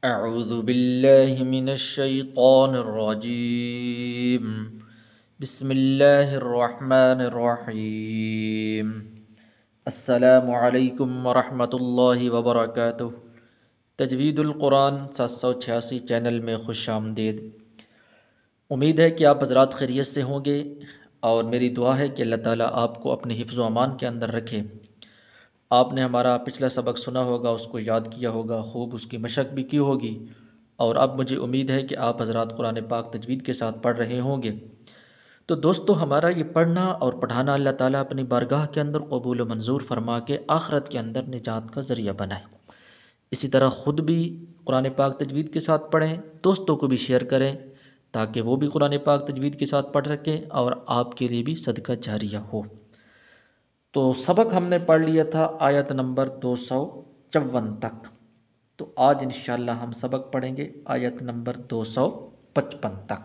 اعوذ باللہ من الشیطان الرجیم بسم اللہ الرحمن الرحیم السلام علیکم ورحمۃ اللہ وبرکاتہ۔ تجوید القرآن 786 چینل میں خوش آمدید۔ امید ہے کہ آپ حضرات خیریت سے ہوں گے، اور میری دعا ہے کہ اللہ تعالیٰ آپ کو اپنے حفظ و امان کے اندر رکھے۔ آپ نے ہمارا پچھلا سبق سنا ہوگا، اس کو یاد کیا ہوگا، خوب اس کی مشق بھی کی ہوگی، اور اب مجھے امید ہے کہ آپ حضرات قرآن پاک تجوید کے ساتھ پڑھ رہے ہوں گے۔ تو دوستو، ہمارا یہ پڑھنا اور پڑھانا اللہ تعالیٰ اپنی بارگاہ کے اندر قبول و منظور فرما کے آخرت کے اندر نجات کا ذریعہ بنائے۔ اسی طرح خود بھی قرآن پاک تجوید کے ساتھ پڑھیں، دوستوں کو بھی شیئر کریں تاکہ وہ بھی قرآن پاک تجوید کے ساتھ پڑھ سکیں اور آپ کے لیے بھی صدقہ جاریہ ہو۔ تو سبق ہم نے پڑھ لیا تھا آیت نمبر 254 تک، تو آج انشاءاللہ ہم سبق پڑھیں گے آیت نمبر 255 تک۔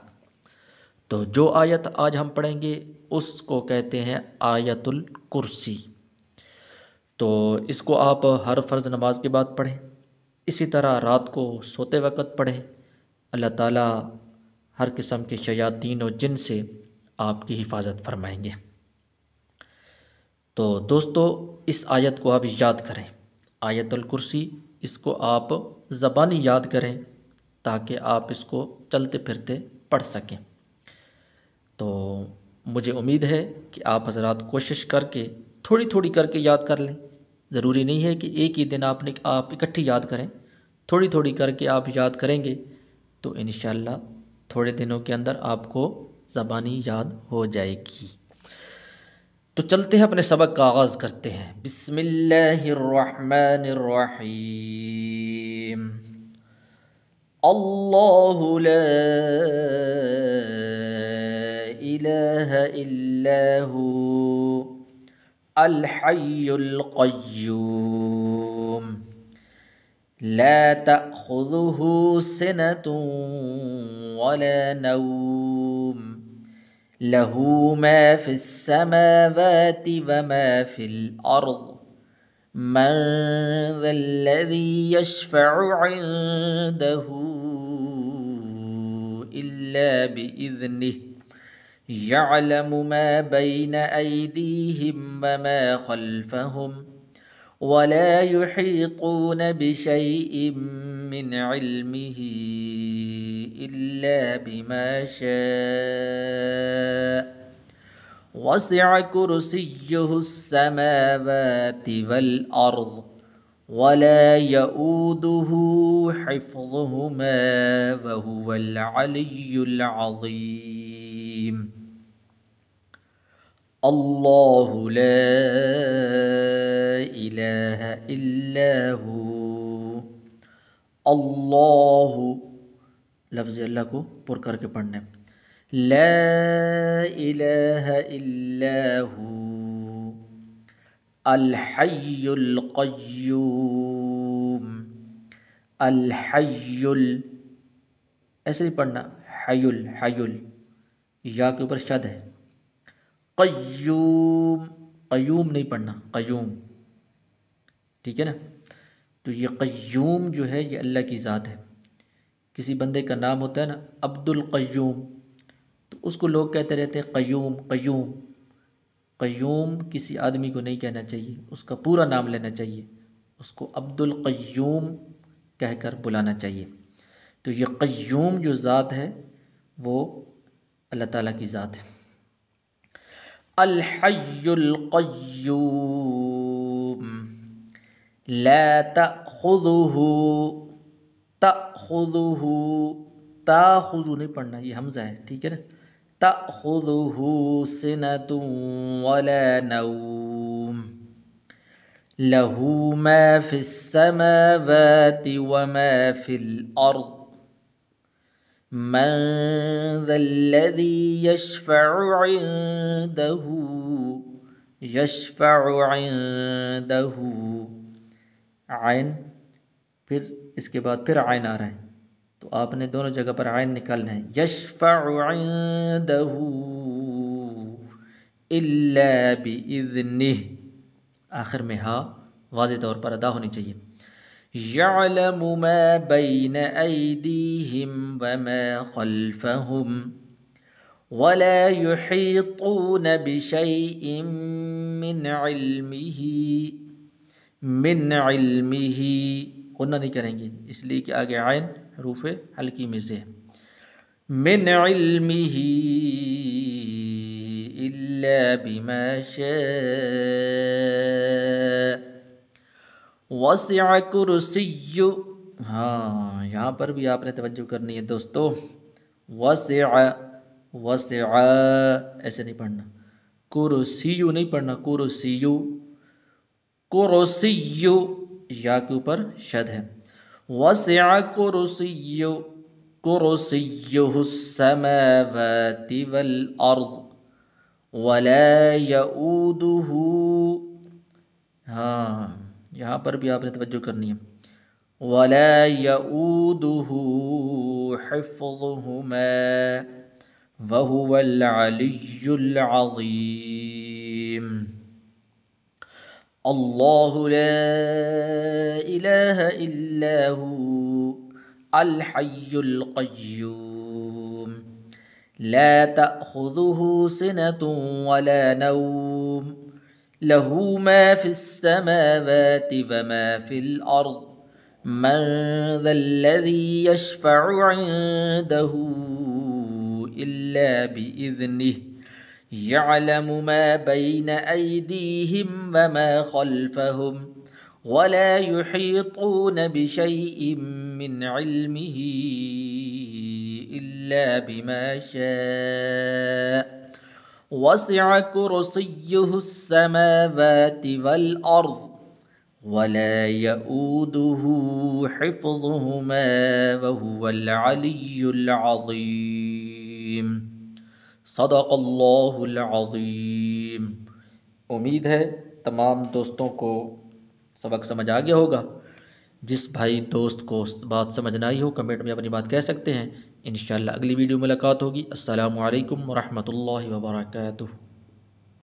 تو جو آیت آج ہم پڑھیں گے اس کو کہتے ہیں آیت الکرسی۔ تو اس کو آپ ہر فرض نماز کے بعد پڑھیں، اسی طرح رات کو سوتے وقت پڑھیں۔ اللہ تعالیٰ ہر قسم کے شیاطین و جن سے آپ کی حفاظت فرمائیں گے۔ تو دوستو، اس آیت کو آپ یاد کریں، آیت الکرسی، اس کو آپ زبانی یاد کریں تاکہ آپ اس کو چلتے پھرتے پڑھ سکیں۔ تو مجھے امید ہے کہ آپ حضرات کوشش کر کے تھوڑی تھوڑی کر کے یاد کر لیں۔ ضروری نہیں ہے کہ ایک ہی دن آپ اکٹھی یاد کریں، تھوڑی تھوڑی کر کے آپ یاد کریں گے تو انشاءاللہ تھوڑے دنوں کے اندر آپ کو زبانی یاد ہو جائے گی۔ تو چلتے ہیں، اپنے سبق کا آغاز کرتے ہیں۔ بسم اللہ الرحمن الرحیم۔ اللہ لا الہ الا ہو الحی القیوم لا تأخذہ سنۃ ولا نوم له ما في السماوات وما في الأرض من ذا الذي يشفع عنده إلا بإذنه يعلم ما بين أيديهم وما خلفهم ولا يحيطون بشيء من علمه إلا بما شاء وسع كرسيه السماوات والأرض ولا يؤوده حفظهما وهو العلي العظيم۔ اللہ لا الہ الا ہو۔ اللہ، لفظ اللہ کو پر کر کے پڑھنے، لا الہ الا ہو الحی القیوم۔ الحی ایسے ہی پڑھنا، حی یا کے اوپر شد ہے۔ قیوم، قیوم نہیں پڑھنا، قیوم، ٹھیک ہے نا؟ تو یہ قیوم جو ہے یہ اللہ کی ذات ہے۔ کسی بندے کا نام ہوتا ہے نا عبد القیوم، تو اس کو لوگ کہتے رہتے ہیں قیوم قیوم۔ قیوم کسی آدمی کو نہیں کہنا چاہیے، اس کا پورا نام لینا چاہیے، اس کو عبد القیوم کہہ کر بلانا چاہیے۔ تو یہ قیوم جو ذات ہے وہ اللہ تعالیٰ کی ذات ہے۔ الحی القیوم لا تأخذہ، تأخذہ، تاخذ نہیں پڑھنا، یہ حمزہ ہے، ٹھیک ہے نا؟ تأخذہ سنۃ ولا نوم لہ ما فی السماوات وما فی الارض من ذا الذی یشفع عنده، یشفع عنده، عین، پھر اس کے بعد پھر عین آ رہا ہے، تو آپ نے دونوں جگہ پر عین نکالنا ہے۔ یشفع عنده الا بإذنہ، آخر میں ہاں واضح طور پر ادا ہونی چاہیے۔ يعلم ما بين أيديهم وما خلفهم ولا يحيطون بشيء من علمه قلنا نہیں کریں گے اس لیے کہ آگے عین حروف حلقی میں سے من علمه إلا بما شاء وسع کرسی. ہاں یہاں پر بھی آپ نے توجہ کرنی ہے دوستو. وسع ایسے نہیں پڑھنا. کرسیو نہیں پڑھنا. کرسیو یا کے اوپر شد ہے. وسع کرسیہ السماوات والارض ولا یؤودہ. ہاں یہاں پر بھی آپ نے توجہ کرنی ہے. ولا یؤودہ حفظہما وہو العلی العظیم. اللہ لا الہ الا هو الحی القیوم لا تأخذه سنة ولا نوم له ما في السماوات وما في الأرض من ذا الذي يشفع عنده إلا بإذنه يعلم ما بين أيديهم وما خلفهم ولا يحيطون بشيء من علمه إلا بما شاء وسع كرسيه السماوات والأرض ولا يؤوده حفظهما وهو العلي العظيم. صدق اللہ العظیم. امید ہے تمام دوستوں کو سبق سمجھ آ گیا ہوگا. جس بھائی دوست کو بات سمجھ نہ آئی ہو کمنٹ میں اپنی بات کہہ سکتے ہیں. انشاءاللہ اگلی ویڈیو ملاقات ہوگی. السلام علیکم ورحمۃ اللہ وبرکاتہ.